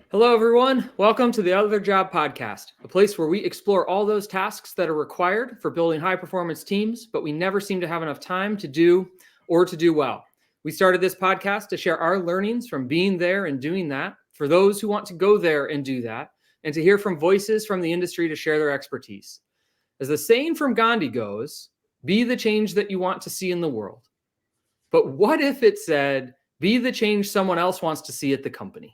Hello, everyone. Welcome to the Other Job Podcast, a place where we explore all those tasks that are required for building high-performance teams, but we never seem to have enough time to do or to do well. We started this podcast to share our learnings from being there and doing that for those who want to go there and do that, and to hear from voices from the industry to share their expertise. As the saying from Gandhi goes, be the change that you want to see in the world. But what if it said, be the change someone else wants to see at the company?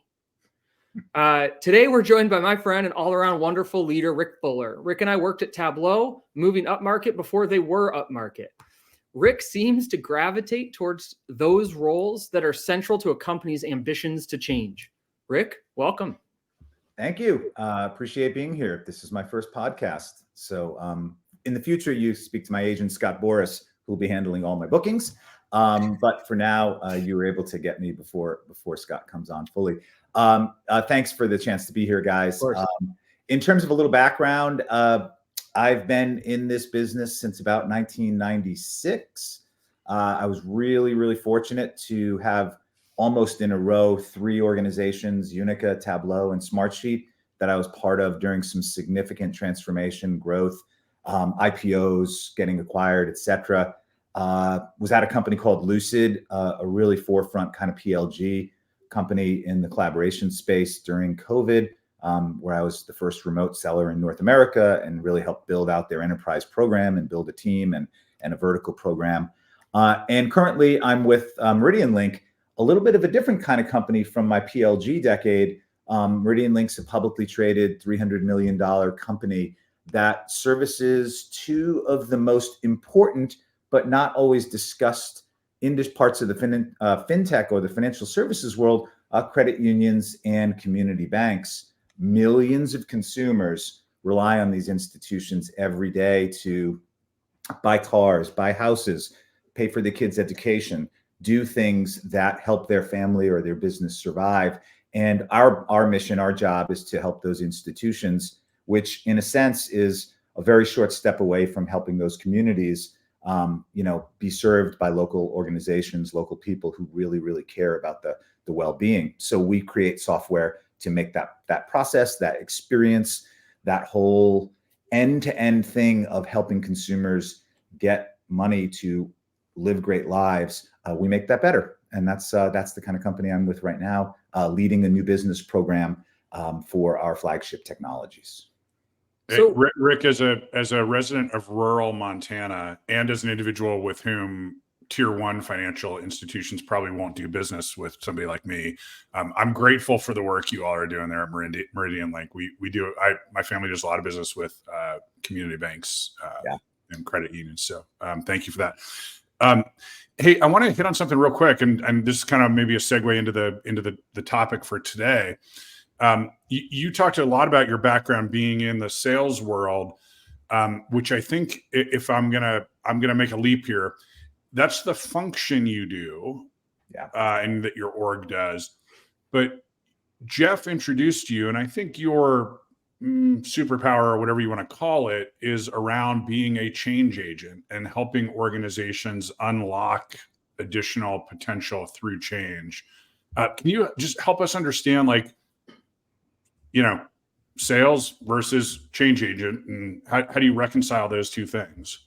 Today, we're joined by my friend and all-around wonderful leader, Rick Fuller. Rick and I worked at Tableau, moving upmarket before they were upmarket. Rick seems to gravitate towards those roles that are central to a company's ambitions to change. Rick, welcome. Thank you. Appreciate being here. This is my first podcast. So in the future, you speak to my agent, Scott Boris, who will be handling all my bookings. But for now, you were able to get me before Scott comes on fully. Thanks for the chance to be here, guys. In terms of a little background, I've been in this business since about 1996. I was really fortunate to have almost in a row 3 organizations, Unica, Tableau, and Smartsheet, that I was part of during some significant transformation, growth, IPOs, getting acquired, etc. Was at a company called Lucid, a really forefront kind of PLG company in the collaboration space during COVID, where I was the first remote seller in North America and really helped build out their enterprise program and build a team and a vertical program. And currently I'm with MeridianLink, a little bit of a different kind of company from my PLG decade. MeridianLink's a publicly traded $300 million company that services 2 of the most important but not always discussed parts of the fintech or the financial services world, credit unions and community banks. Millions of consumers rely on these institutions every day to buy cars, buy houses, pay for the kids' education, do things that help their family or their business survive. And our mission, our job is to help those institutions, which in a sense is a very short step away from helping those communities be served by local organizations, local people who really care about the well-being. So we create software to make that process, that experience, that whole end-to-end thing of helping consumers get money to live great lives. We make that better. And that's the kind of company I'm with right now, leading a new business program for our flagship technologies. So Rick, as a resident of rural Montana and as an individual with whom tier 1 financial institutions probably won't do business with somebody like me, I'm grateful for the work you all are doing there at MeridianLink. My family does a lot of business with community banks and credit unions. So thank you for that. Hey, I want to hit on something real quick, and this is kind of maybe a segue into the topic for today. You talked a lot about your background being in the sales world, which I think, if I'm gonna make a leap here, that's the function you do, and that your org does. But Jeff introduced you, and I think your superpower, or whatever you want to call it, is around being a change agent and helping organizations unlock additional potential through change. Can you just help us understand, sales versus change agent, and how do you reconcile those 2 things?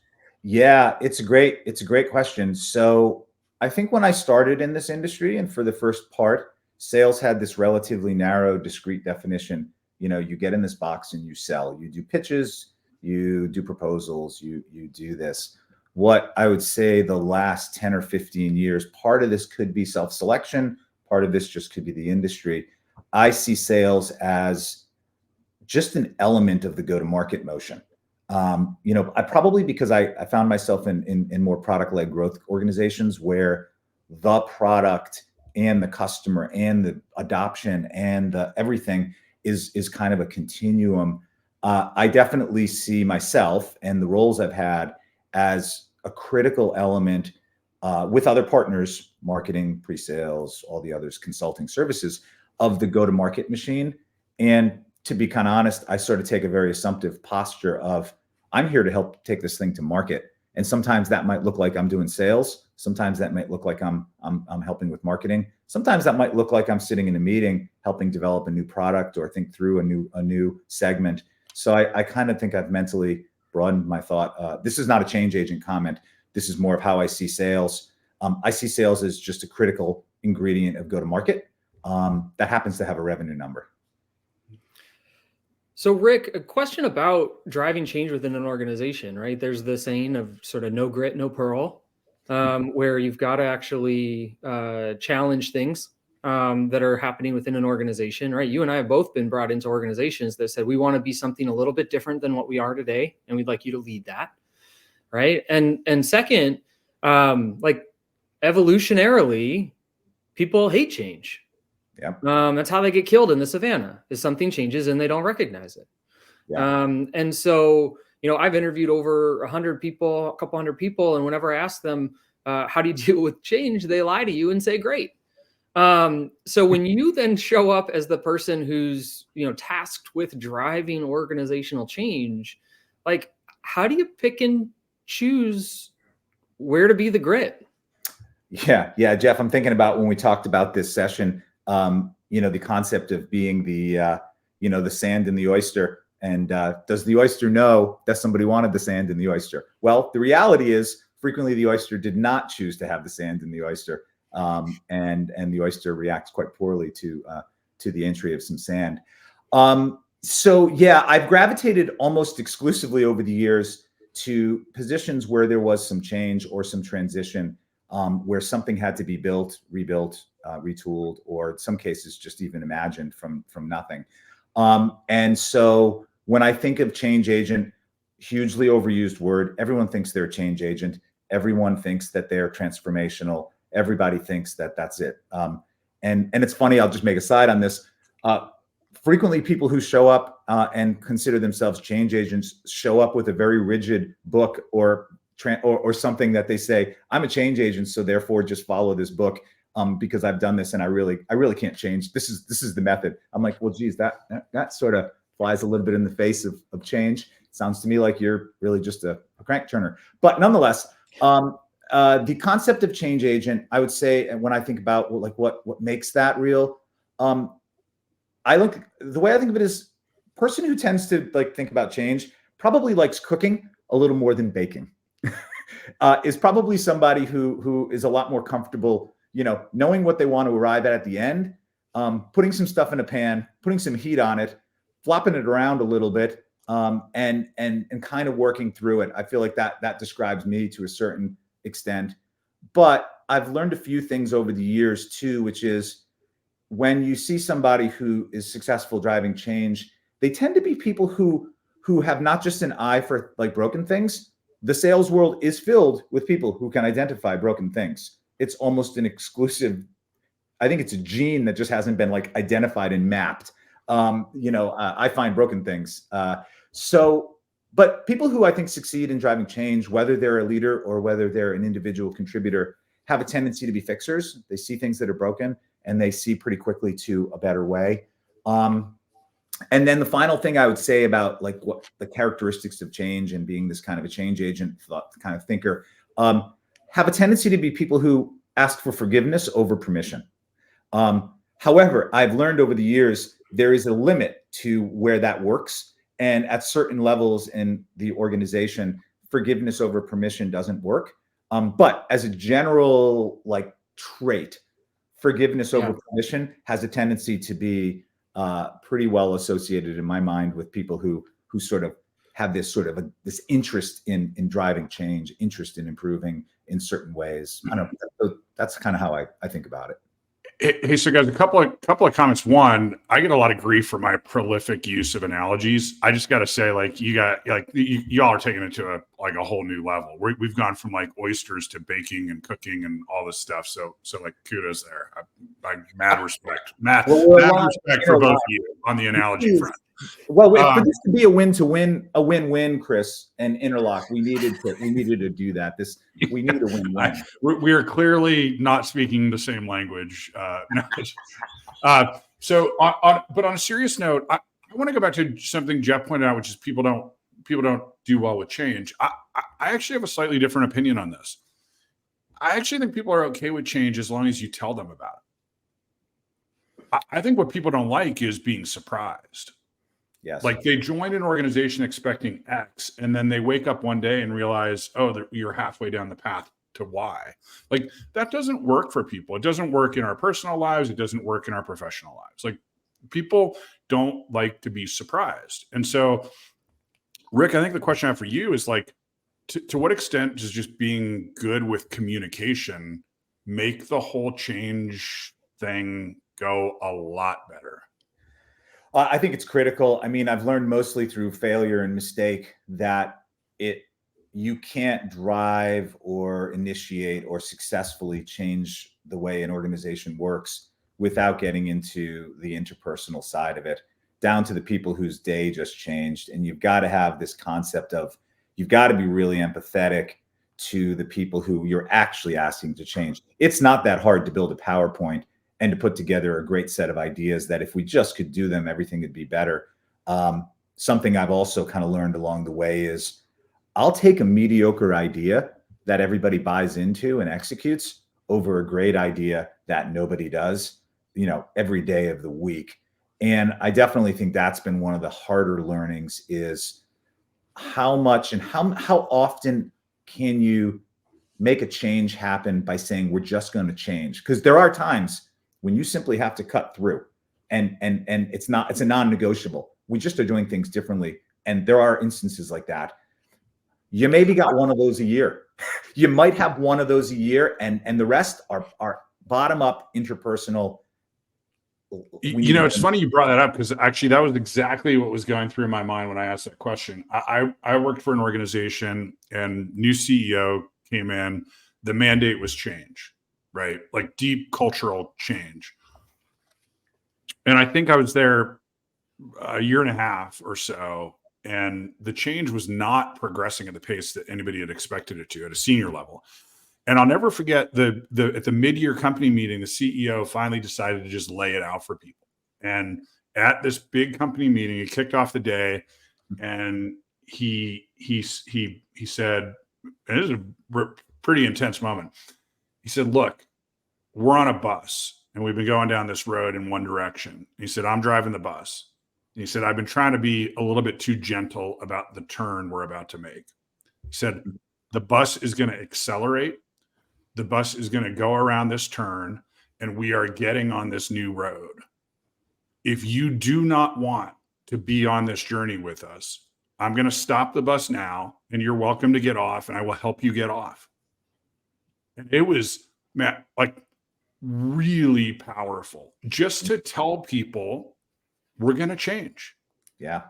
Yeah, it's a great question. So I think when I started in this industry, and for the first part, sales had this relatively narrow, discrete definition. You get in this box and you sell. You do pitches, you do proposals, you do this. What I would say the last 10 or 15 years, part of this could be self-selection, part of this just could be the industry. I see sales as just an element of the go-to-market motion. I probably, because I found myself in more product-led growth organizations where the product and the customer and the adoption and everything is kind of a continuum. I definitely see myself and the roles I've had as a critical element with other partners, marketing, pre-sales, all the others, consulting services, of the go-to-market machine. And to be kind of honest, I sort of take a very assumptive posture of, I'm here to help take this thing to market. And sometimes that might look like I'm doing sales. Sometimes that might look like I'm helping with marketing. Sometimes that might look like I'm sitting in a meeting, helping develop a new product or think through a new segment. So I kind of think I've mentally broadened my thought. This is not a change agent comment. This is more of how I see sales. I see sales as just a critical ingredient of go-to-market that happens to have a revenue number. So Rick, a question about driving change within an organization, right? There's the saying of sort of no grit, no pearl, where you've got to actually challenge things that are happening within an organization, right? You and I have both been brought into organizations that said, we want to be something a little bit different than what we are today, and we'd like you to lead that, right? And second, like evolutionarily, people hate change. Yeah. That's how they get killed in the savannah, is something changes and they don't recognize it. Yeah. And so, I've interviewed over 100 people, a couple hundred people. And whenever I ask them, how do you deal with change? They lie to you and say, great. So when you then show up as the person who's, tasked with driving organizational change, like, how do you pick and choose where to be the grit? Yeah, Jeff, I'm thinking about when we talked about this session, the concept of being the sand in the oyster. And does the oyster know that somebody wanted the sand in the oyster? Well, the reality is frequently the oyster did not choose to have the sand in the oyster. And the oyster reacts quite poorly to the entry of some sand. So yeah, I've gravitated almost exclusively over the years to positions where there was some change or some transition, where something had to be built, rebuilt, retooled, or in some cases just even imagined from nothing. And so when I think of change agent, hugely overused word, everyone thinks they're a change agent. Everyone thinks that they're transformational. Everybody thinks that that's it. And it's funny, I'll just make a side on this. Frequently people who show up and consider themselves change agents show up with a very rigid book or something that they say, I'm a change agent, so therefore just follow this book because I've done this and I really can't change. This is the method. I'm like, well, geez, that sort of flies a little bit in the face of change. Sounds to me like you're really just a crank turner. But nonetheless, the concept of change agent, I would say, and when I think about what makes that real, the way I think of it is person who tends to think about change probably likes cooking a little more than baking. Is probably somebody who is a lot more comfortable, knowing what they want to arrive at the end, putting some stuff in a pan, putting some heat on it, flopping it around a little bit, and kind of working through it. I feel like that describes me to a certain extent. But I've learned a few things over the years too, which is when you see somebody who is successful driving change, they tend to be people who have not just an eye for broken things. The sales world is filled with people who can identify broken things. It's almost an exclusive, I think it's a gene that just hasn't been identified and mapped. I find broken things. But people who I think succeed in driving change, whether they're a leader or whether they're an individual contributor, have a tendency to be fixers. They see things that are broken and they see pretty quickly to a better way. And then the final thing I would say about what the characteristics of change and being this kind of a change agent, kind of thinker, have a tendency to be people who ask for forgiveness over permission. However, I've learned over the years, there is a limit to where that works. And at certain levels in the organization, forgiveness over permission doesn't work. But as a general trait, forgiveness over permission has a tendency to be pretty well associated in my mind with people who sort of have this this interest in driving change, interest in improving in certain ways. I don't know. That's kind of how I think about it. Hey, so guys, a couple of comments. One, I get a lot of grief for my prolific use of analogies. I just got to say, y'all are taking it to a whole new level. We've gone from oysters to baking and cooking and all this stuff. So kudos there. Mad respect. Mad respect for both of you on the analogy front. Well, for this to be a win-win, Chris and Interlock, we needed to do that. We need a win-win. We are clearly not speaking the same language. But on a serious note, I want to go back to something Jeff pointed out, which is people don't do well with change. I actually have a slightly different opinion on this. I actually think people are okay with change as long as you tell them about it. I think what people don't like is being surprised. Yes. Like they join an organization expecting X, and then they wake up one day and realize, oh, you're halfway down the path to Y. Like that doesn't work for people. It doesn't work in our personal lives. It doesn't work in our professional lives. Like people don't like to be surprised. And so, Rick, I think the question I have for you is like, to what extent does just being good with communication make the whole change thing go a lot better? I think it's critical. I mean, I've learned mostly through failure and mistake that you can't drive or initiate or successfully change the way an organization works without getting into the interpersonal side of it, down to the people whose day just changed. And you've got to have this concept of, you've got to be really empathetic to the people who you're actually asking to change. It's not that hard to build a PowerPoint and to put together a great set of ideas that if we just could do them, everything would be better. Something I've also kind of learned along the way is I'll take a mediocre idea that everybody buys into and executes over a great idea that nobody does, every day of the week. And I definitely think that's been one of the harder learnings is how much and how often can you make a change happen by saying we're just going to change? Because there are times when you simply have to cut through and it's a non-negotiable. We just are doing things differently. And there are instances like that. You maybe got one of those a year. You might have one of those a year, and the rest are bottom up interpersonal. It's funny you brought that up because actually that was exactly what was going through my mind when I asked that question. I worked for an organization and new CEO came in. The mandate was change, right? Like deep cultural change. And I think I was there a year and a half or so, and the change was not progressing at the pace that anybody had expected it to at a senior level. And I'll never forget at the mid-year company meeting, the CEO finally decided to just lay it out for people. And at this big company meeting, he kicked off the day, and he said, and this is a pretty intense moment. He said, "Look, we're on a bus, and we've been going down this road in one direction." He said, "I'm driving the bus." And he said, "I've been trying to be a little bit too gentle about the turn we're about to make." He said, "The bus is going to accelerate. The bus is going to go around this turn, and we are getting on this new road. If you do not want to be on this journey with us, I'm going to stop the bus now, and you're welcome to get off, and I will help you get off." And it was, man, like really powerful just to tell people we're going to change. Yeah.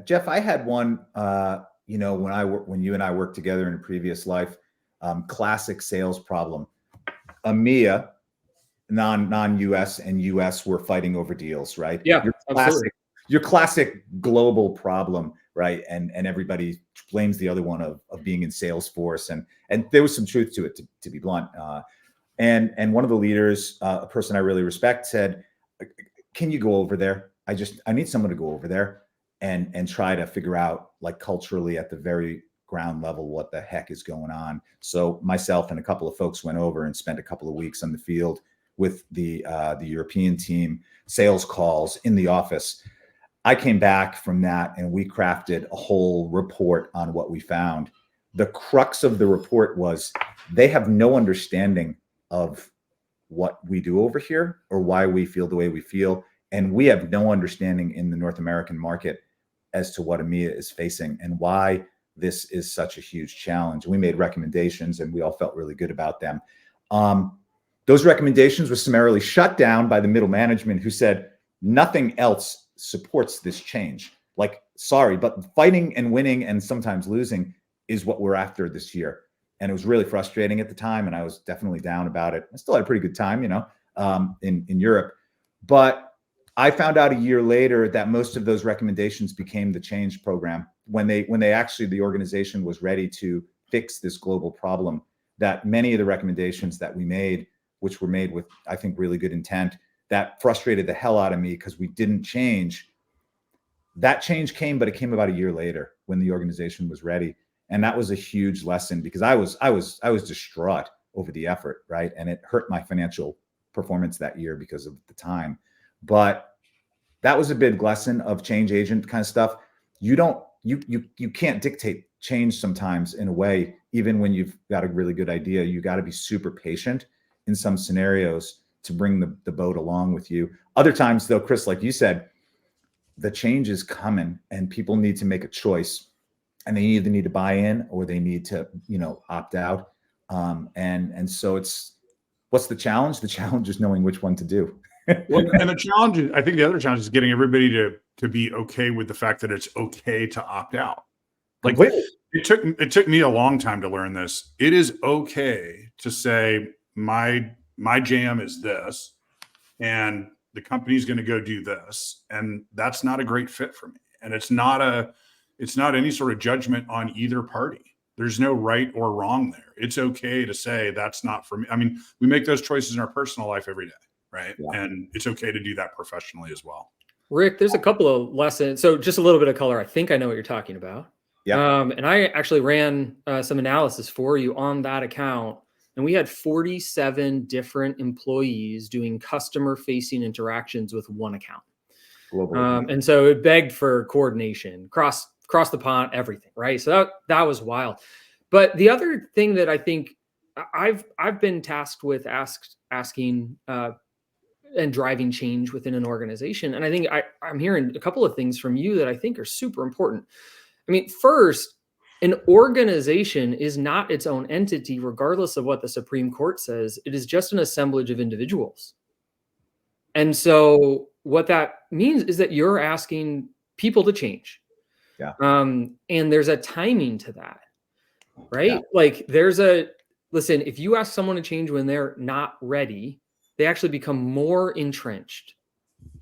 Jeff, I had one, when you and I worked together in a previous life, classic sales problem. EMEA, non-US and US were fighting over deals, right? Yeah, your classic global problem, right? And everybody blames the other one of being in Salesforce, and there was some truth to it, to be blunt. And one of the leaders, a person I really respect, said, "Can you go over there? I need someone to go over there and try to figure out, like, culturally at the very ground level what the heck is going on." So myself and a couple of folks went over and spent a couple of weeks on the field with the European team, sales calls in the office. I came back from that and we crafted a whole report on what we found. The crux of the report was they have no understanding of what we do over here or why we feel the way we feel. And we have no understanding in the North American market as to what EMEA is facing and why this is such a huge challenge. We made recommendations and we all felt really good about them. Those recommendations were summarily shut down by the middle management, who said nothing else supports this change. Like, sorry, but fighting and winning and sometimes losing is what we're after this year. And it was really frustrating at the time, and I was definitely down about it. I still had a pretty good time, in Europe. But I found out a year later that most of those recommendations became the change program when the organization was ready to fix this global problem. That many of the recommendations that we made, which were made with, I think, really good intent, that frustrated the hell out of me because we didn't change. That change came, but it came about a year later when the organization was ready. And that was a huge lesson because I was distraught over the effort, right? And it hurt my financial performance that year because of the time. But that was a big lesson of change agent kind of stuff. You can't dictate change sometimes in a way, even when you've got a really good idea. You got to be super patient in some scenarios to bring the boat along with you. Other times though, Chris, like you said, the change is coming and people need to make a choice, and they either need to buy in or they need to, opt out. And so what's the challenge? The challenge is knowing which one to do. Well, and the challenge, I think the other challenge is getting everybody to be okay with the fact that it's okay to opt out. Like Completely. it took me a long time to learn this. It is okay to say my jam is this, and the company's going to go do this, and that's not a great fit for me. And it's not any sort of judgment on either party. There's no right or wrong there. It's okay to say that's not for me. I mean, we make those choices in our personal life every day, right? Yeah. And it's okay to do that professionally as well. Rick, there's a couple of lessons. So just a little bit of color. I think I know what you're talking about. Yeah. And I actually ran some analysis for you on that account. And we had 47 different employees doing customer-facing interactions with one account. And so it begged for coordination, cross the pond, everything, right? So that was wild. But the other thing that I think I've been tasked with asking and driving change within an organization, and I think I'm hearing a couple of things from you that I think are super important. I mean, first, an organization is not its own entity, regardless of what the Supreme Court says. It is just an assemblage of individuals. And so what that means is that you're asking people to change. Yeah. And there's a timing to that, right? Yeah. Like listen, if you ask someone to change when they're not ready, they actually become more entrenched.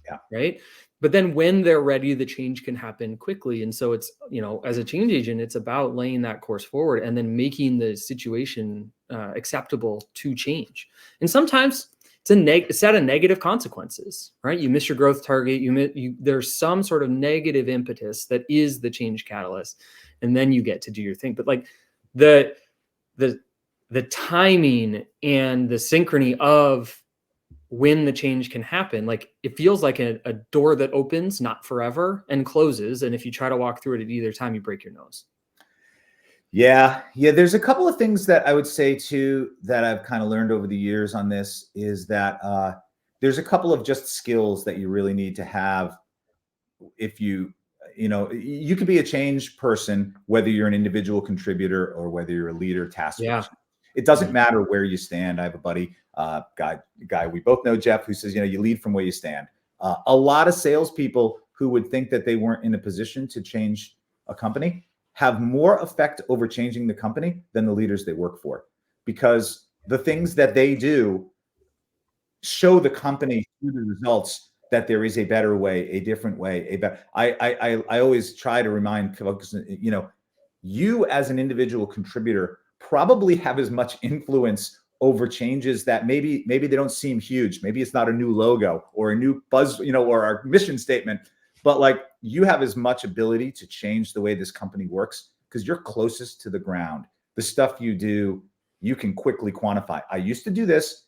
Yeah. Right. But then when they're ready, the change can happen quickly. And so it's, as a change agent, it's about laying that course forward and then making the situation acceptable to change. And sometimes it's a set of negative consequences, right? You miss your growth target. There's some sort of negative impetus that is the change catalyst, and then you get to do your thing. But like the timing and the synchrony of when the change can happen, like it feels like a door that opens, not forever, and closes. And if you try to walk through it at either time, you break your nose. Yeah. There's a couple of things that I would say too that I've kind of learned over the years on this is that there's a couple of just skills that you really need to have. If you could be a change person, whether you're an individual contributor or whether you're a leader, task person. It doesn't matter where you stand. I have a buddy, guy we both know, Jeff, who says, you lead from where you stand. A lot of salespeople who would think that they weren't in a position to change a company have more effect over changing the company than the leaders they work for, because the things that they do show the company through the results that there is a better way, a different way, I always try to remind folks, you as an individual contributor probably have as much influence over changes that maybe they don't seem huge. Maybe it's not a new logo or a new buzz, or our mission statement, but like you have as much ability to change the way this company works because you're closest to the ground. The stuff you do, you can quickly quantify. I used to do this.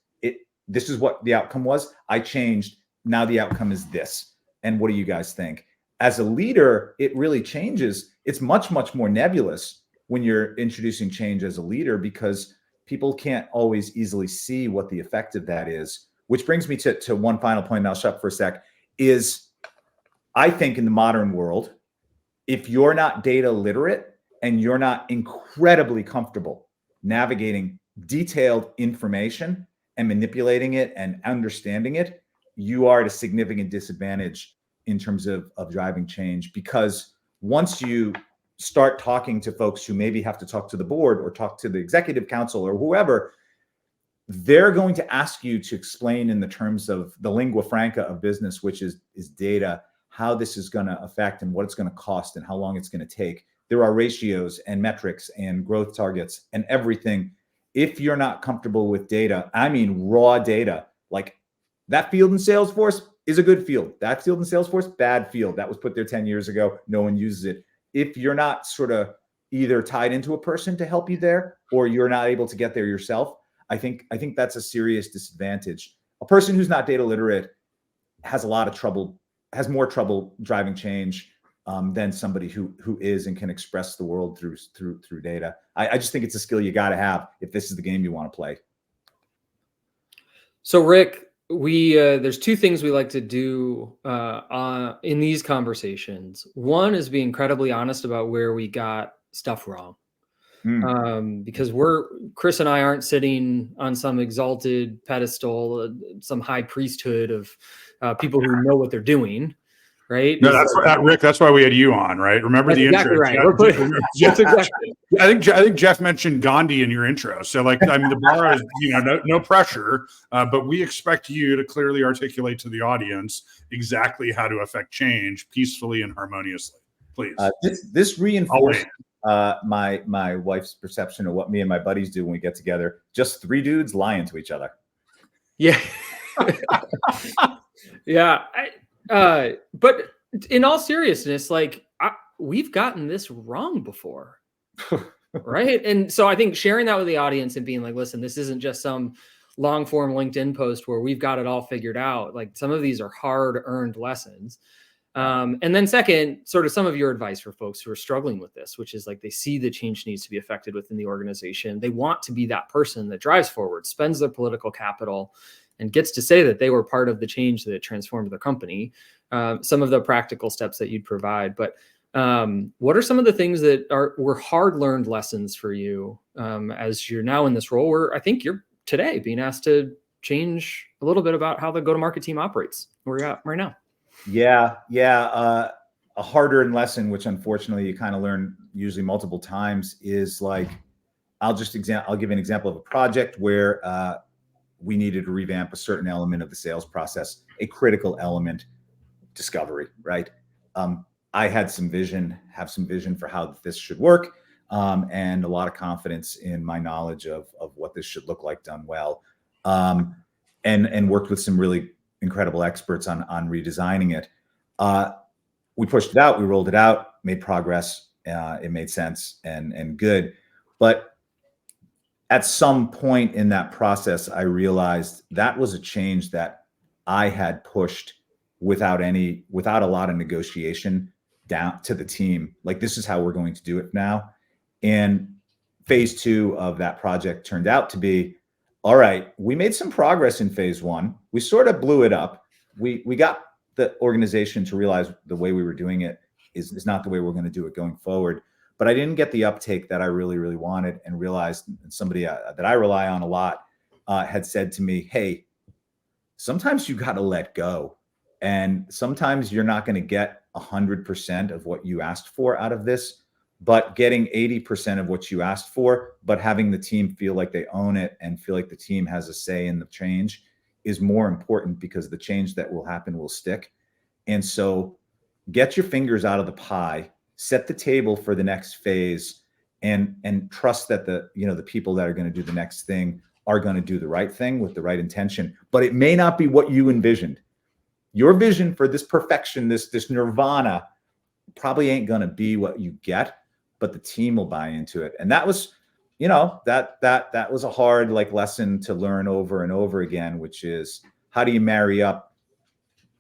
This is what the outcome was. I changed. Now the outcome is this. And what do you guys think? As a leader, it really changes. It's much, much more nebulous when you're introducing change as a leader because people can't always easily see what the effect of that is, which brings me to one final point, and I'll shut up for a sec, is I think in the modern world, if you're not data literate and you're not incredibly comfortable navigating detailed information and manipulating it and understanding it, you are at a significant disadvantage in terms of driving change. Because once you start talking to folks who maybe have to talk to the board or talk to the executive council or whoever, they're going to ask you to explain in the terms of the lingua franca of business, which is data, how this is going to affect and what it's going to cost and how long it's going to take. There are ratios and metrics and growth targets and everything. If you're not comfortable with data, I mean raw data, like that field in Salesforce is a good field. That field in Salesforce, bad field. That was put there 10 years ago. No one uses it. If you're not sort of either tied into a person to help you there or you're not able to get there yourself, I think that's a serious disadvantage. a person who's not data literate has more trouble driving change than somebody who is and can express the world through data. I just think it's a skill you got to have if this is the game you want to play. So Rick, there's two things we like to do in these conversations. One is be incredibly honest about where we got stuff wrong. Because Chris and I aren't sitting on some exalted pedestal, some high priesthood of people who know what they're doing, right? No, Rick. That's why we had you on, right? Remember the exactly intro? Right. That's exactly. I think Jeff mentioned Gandhi in your intro. So, the bar is no pressure, but we expect you to clearly articulate to the audience exactly how to affect change peacefully and harmoniously. Please. This reinforced my wife's perception of what me and my buddies do when we get together. Just three dudes lying to each other. Yeah. Yeah. But in all seriousness, we've gotten this wrong before. Right. And so I think sharing that with the audience and being like, listen, this isn't just some long form LinkedIn post where we've got it all figured out. Like, some of these are hard earned lessons. And then second, sort of some of your advice for folks who are struggling with this, which is like, they see the change needs to be effected within the organization. They want to be that person that drives forward, spends their political capital, and gets to say that they were part of the change that transformed the company. Some of the practical steps that you'd provide, but what are some of the things that were hard learned lessons for you as you're now in this role where I think you're today being asked to change a little bit about how the go-to-market team operates where you're at right now? Yeah. A hard earned lesson, which unfortunately you kind of learn usually multiple times, is like, I'll give an example of a project where we needed to revamp a certain element of the sales process, a critical element, discovery, right? I have some vision for how this should work, and a lot of confidence in my knowledge of what this should look like done well, and worked with some really incredible experts on redesigning it. We pushed it out, we rolled it out, made progress. It made sense and good, but at some point in that process, I realized that was a change that I had pushed without a lot of negotiation down to the team. Like, this is how we're going to do it now. And phase 2 of that project turned out to be, all right, we made some progress in phase 1. We sort of blew it up. We got the organization to realize the way we were doing it is not the way we're going to do it going forward. But I didn't get the uptake that I really, really wanted, and realized somebody that I rely on a lot had said to me, hey, sometimes you got to let go. And sometimes you're not going to get 100% of what you asked for out of this, but getting 80% of what you asked for, but having the team feel like they own it and feel like the team has a say in the change is more important, because the change that will happen will stick. And so get your fingers out of the pie, set the table for the next phase, and trust that the people that are going to do the next thing are going to do the right thing with the right intention. But it may not be what you envisioned. Your vision for this perfection, this nirvana, probably ain't going to be what you get, but the team will buy into it. And that was, that was a hard lesson to learn over and over again, which is, how do you marry up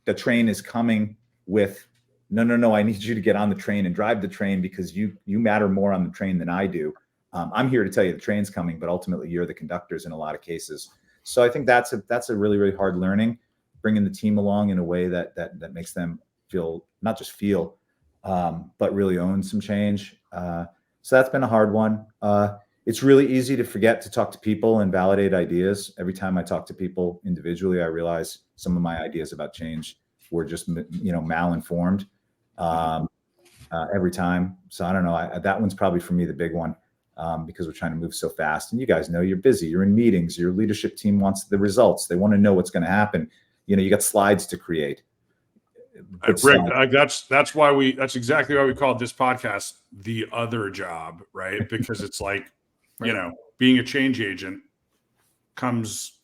the train is coming with, no, I need you to get on the train and drive the train, because you matter more on the train than I do. I'm here to tell you the train's coming, but ultimately you're the conductors in a lot of cases. So I think that's a really, really hard learning, bringing the team along in a way that makes them feel, not just feel, but really own some change. So that's been a hard one. It's really easy to forget to talk to people and validate ideas. Every time I talk to people individually, I realize some of my ideas about change were just, malinformed every time. So I don't know. That one's probably for me the big one, because we're trying to move so fast. And you guys know you're busy. You're in meetings. Your leadership team wants the results. They want to know what's going to happen. You got slides to create. Rick, that's exactly why we called this podcast The Other Job, right? Because it's like, being a change agent comes,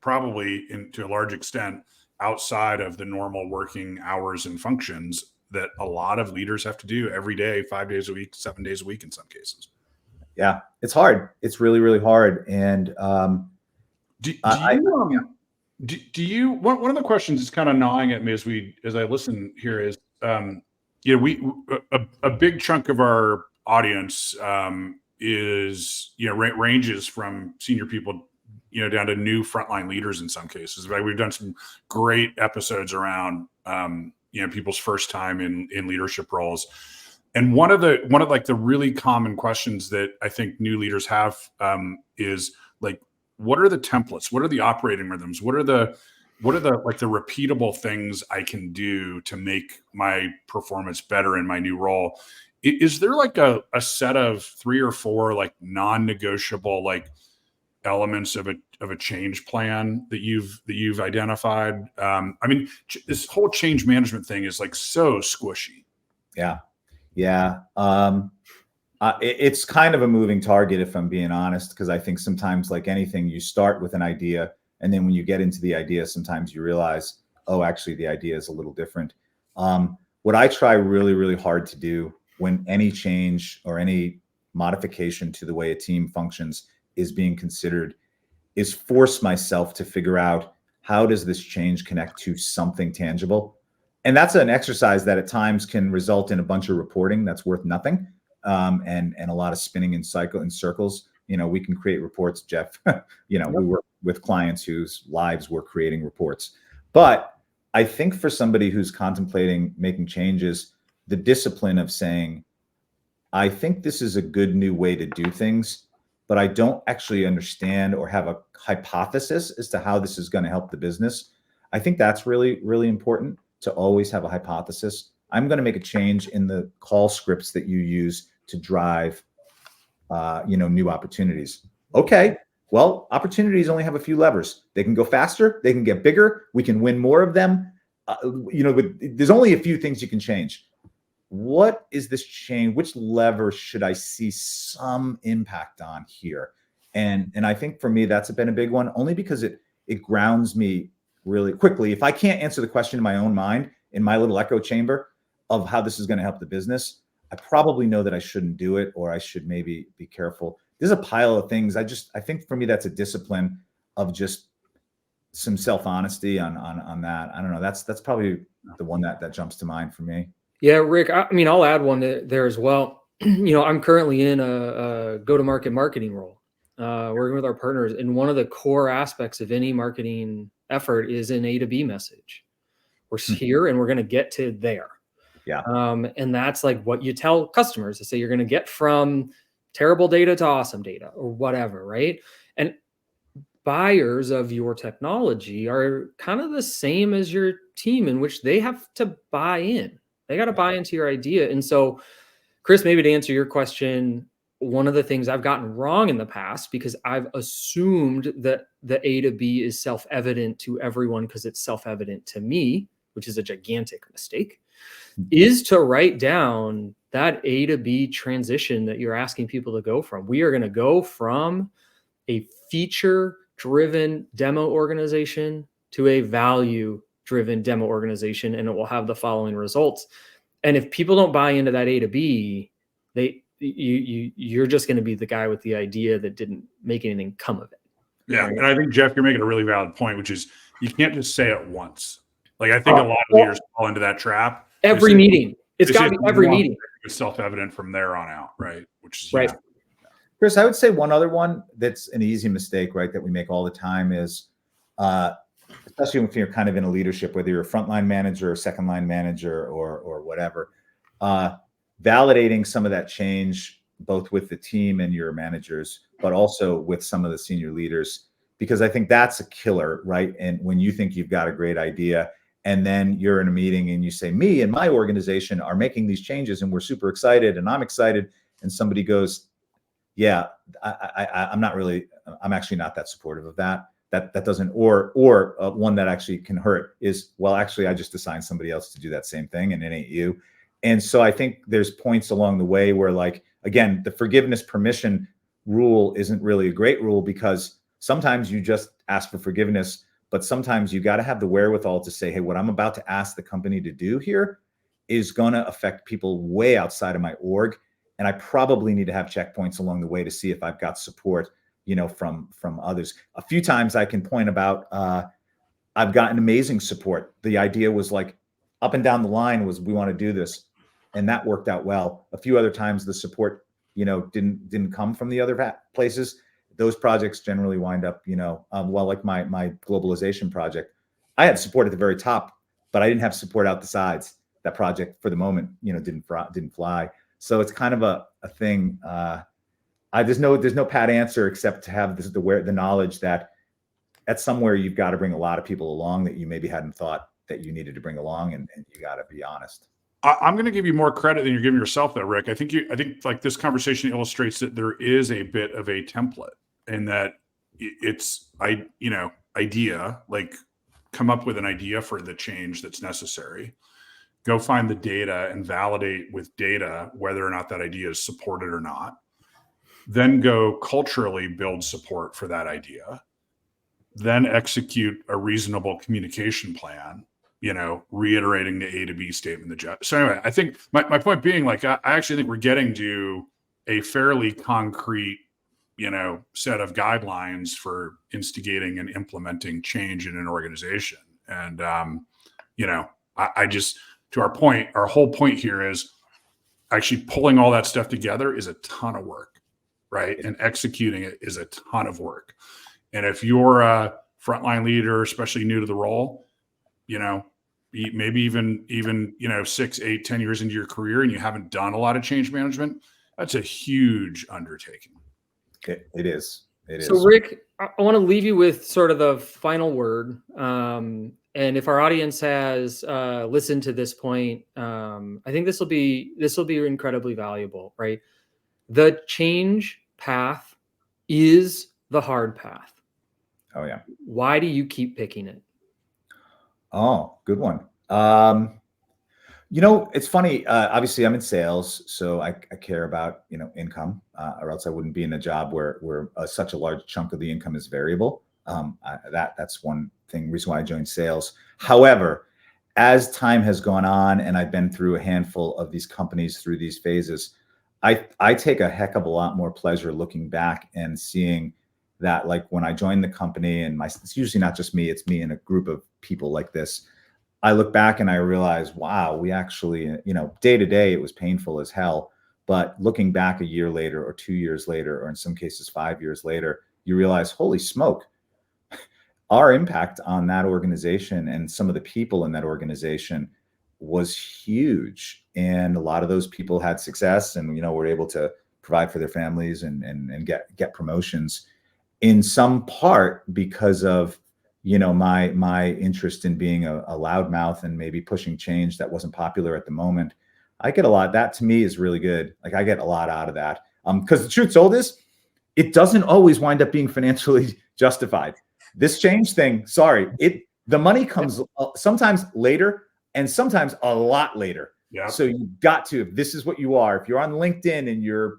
probably to a large extent outside of the normal working hours and functions that a lot of leaders have to do every day, 5 days a week, 7 days a week in some cases. Yeah, it's hard. It's really, really hard. And Do you, one of the questions that's kind of gnawing at me as I listen here is, a big chunk of our audience is, ranges from senior people, down to new frontline leaders in some cases. Right? We've done some great episodes around, people's first time in leadership roles. And one of the really common questions that I think new leaders have is like, what are the templates? What are the operating rhythms? What are the repeatable things I can do to make my performance better in my new role? Is there like a set of 3 or 4 like non-negotiable like elements of a change plan that you've identified? I mean, this whole change management thing is like so squishy. Yeah. It's kind of a moving target, if I'm being honest, because I think sometimes, like anything, you start with an idea, and then when you get into the idea, sometimes you realize, oh, actually, the idea is a little different. What I try really, really hard to do when any change or any modification to the way a team functions is being considered is force myself to figure out, how does this change connect to something tangible? And that's an exercise that at times can result in a bunch of reporting that's worth nothing. And a lot of spinning in circles. We can create reports, Jeff. We work with clients whose lives we're creating reports. But I think for somebody who's contemplating making changes, the discipline of saying, I think this is a good new way to do things, but I don't actually understand or have a hypothesis as to how this is going to help the business. I think that's really, really important, to always have a hypothesis. I'm going to make a change in the call scripts that you use to drive, new opportunities. Okay, well, opportunities only have a few levers. They can go faster, they can get bigger, we can win more of them. But there's only a few things you can change. What is this change? Which lever should I see some impact on here? And I think for me, that's been a big one, only because it grounds me really quickly. If I can't answer the question in my own mind, in my little echo chamber of how this is going to help the business, I probably know that I shouldn't do it, or I should maybe be careful. There's a pile of things. I think for me, that's a discipline of just some self-honesty on that. I don't know. That's probably the one that jumps to mind for me. Yeah, Rick, I mean, I'll add one there as well. I'm currently in a go-to-market marketing role, working with our partners. And one of the core aspects of any marketing effort is an A to B message. We're here and we're going to get to there. Yeah. And that's like what you tell customers to say, you're going to get from terrible data to awesome data or whatever, right? And buyers of your technology are kind of the same as your team, in which they have to buy in. They got to buy into your idea. And so, Chris, maybe to answer your question, one of the things I've gotten wrong in the past, because I've assumed that the A to B is self-evident to everyone because it's self-evident to me, which is a gigantic mistake, is to write down that A to B transition that you're asking people to go from. We are going to go from a feature-driven demo organization to a value-driven demo organization, and it will have the following results. And if people don't buy into that A to B, you're just going to be the guy with the idea that didn't make anything come of it. Yeah, right? And I think, Jeff, you're making a really valid point, which is you can't just say it once. Like, I think a lot of leaders fall into that trap. Every meeting. It's got to be every meeting. It's self-evident from there on out, right? Which is right. Chris, I would say one other one that's an easy mistake, right, that we make all the time is, especially if you're kind of in a leadership, whether you're a frontline manager or second line manager or whatever, validating some of that change, both with the team and your managers, but also with some of the senior leaders, because I think that's a killer, right? And when you think you've got a great idea, and then you're in a meeting and you say, me and my organization are making these changes and we're super excited and I'm excited. And somebody goes, yeah, I'm actually not that supportive of that. That doesn't, or one that actually can hurt is, well, actually, I just assigned somebody else to do that same thing and it ain't you. And so I think there's points along the way where, like, again, the forgiveness permission rule isn't really a great rule, because sometimes you just ask for forgiveness, but sometimes you got to have the wherewithal to say, hey, what I'm about to ask the company to do here is going to affect people way outside of my org. And I probably need to have checkpoints along the way to see if I've got support, from others. A few times I can point about I've gotten amazing support. The idea was like up and down the line was, we want to do this. And that worked out well. A few other times the support, didn't come from the other places. Those projects generally wind up, well, like my globalization project, I had support at the very top, but I didn't have support out the sides. That project for the moment, didn't fly. So it's kind of a thing. There's no pat answer except to have the knowledge that at somewhere you've got to bring a lot of people along that you maybe hadn't thought that you needed to bring along, and you got to be honest. I'm going to give you more credit than you're giving yourself, though, Rick. I think like this conversation illustrates that there is a bit of a template, and that it's idea, like come up with an idea for the change that's necessary. Go find the data and validate with data whether or not that idea is supported or not. Then go culturally build support for that idea. Then execute a reasonable communication plan, reiterating the A to B statement. So anyway, I think my point being, like, I actually think we're getting to a fairly concrete, set of guidelines for instigating and implementing change in an organization. And, I just, to our point, our whole point here is actually pulling all that stuff together is a ton of work, right? And executing it is a ton of work. And if you're a frontline leader, especially new to the role, maybe even 6, 8, 10 years into your career and you haven't done a lot of change management, that's a huge undertaking. It is. So Rick, I want to leave you with sort of the final word. And if our audience has listened to this point, I think this will be incredibly valuable, right? The change path is the hard path. Oh yeah. Why do you keep picking it? Oh, good one. It's funny. Obviously, I'm in sales, so I care about income, or else I wouldn't be in a job where such a large chunk of the income is variable. That's one reason why I joined sales. However, as time has gone on, and I've been through a handful of these companies through these phases, I take a heck of a lot more pleasure looking back and seeing that, like, when I joined the company, and it's usually not just me, it's me and a group of people like this. I look back and I realize, wow, we actually, day to day, it was painful as hell. But looking back a year later or 2 years later, or in some cases 5 years later, you realize, holy smoke, our impact on that organization and some of the people in that organization was huge. And a lot of those people had success and, were able to provide for their families and get promotions, in some part because of, my interest in being a loudmouth and maybe pushing change that wasn't popular at the moment. I get a lot. That to me is really good. Like, I get a lot out of that. Because the truth told is, it doesn't always wind up being financially justified. This change thing, the money comes sometimes later and sometimes a lot later. Yeah. So you've got to, if this is what you are, if you're on LinkedIn and you're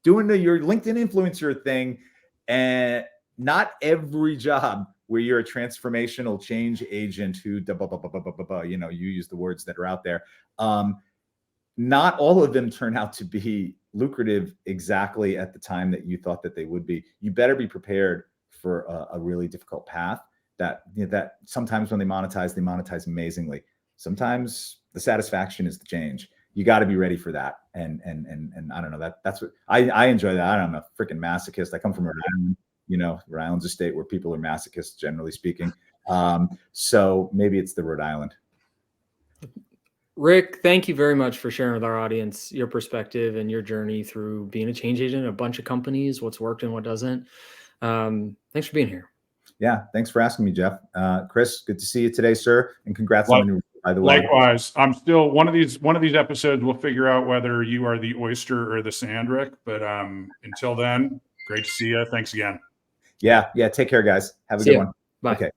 doing your LinkedIn influencer thing, and not every job where you're a transformational change agent who, you use the words that are out there. Not all of them turn out to be lucrative exactly at the time that you thought that they would be. You better be prepared for a really difficult path that sometimes when they monetize amazingly. Sometimes the satisfaction is the change. You got to be ready for that. And I don't know, that's what I enjoy that. I'm a freaking masochist. I come from Rhode Island, Rhode Island's a state where people are masochists, generally speaking. So maybe it's the Rhode Island. Rick, thank you very much for sharing with our audience your perspective and your journey through being a change agent in a bunch of companies, what's worked and what doesn't. Thanks for being here. Yeah, thanks for asking me, Jeff. Chris, good to see you today, sir, and congrats on the new. By the way, likewise. I'm still one of these episodes. We'll figure out whether you are the oyster or the sand, Rick. But until then, great to see you. Thanks again. Yeah. Take care, guys. Have a good one. Bye. Okay.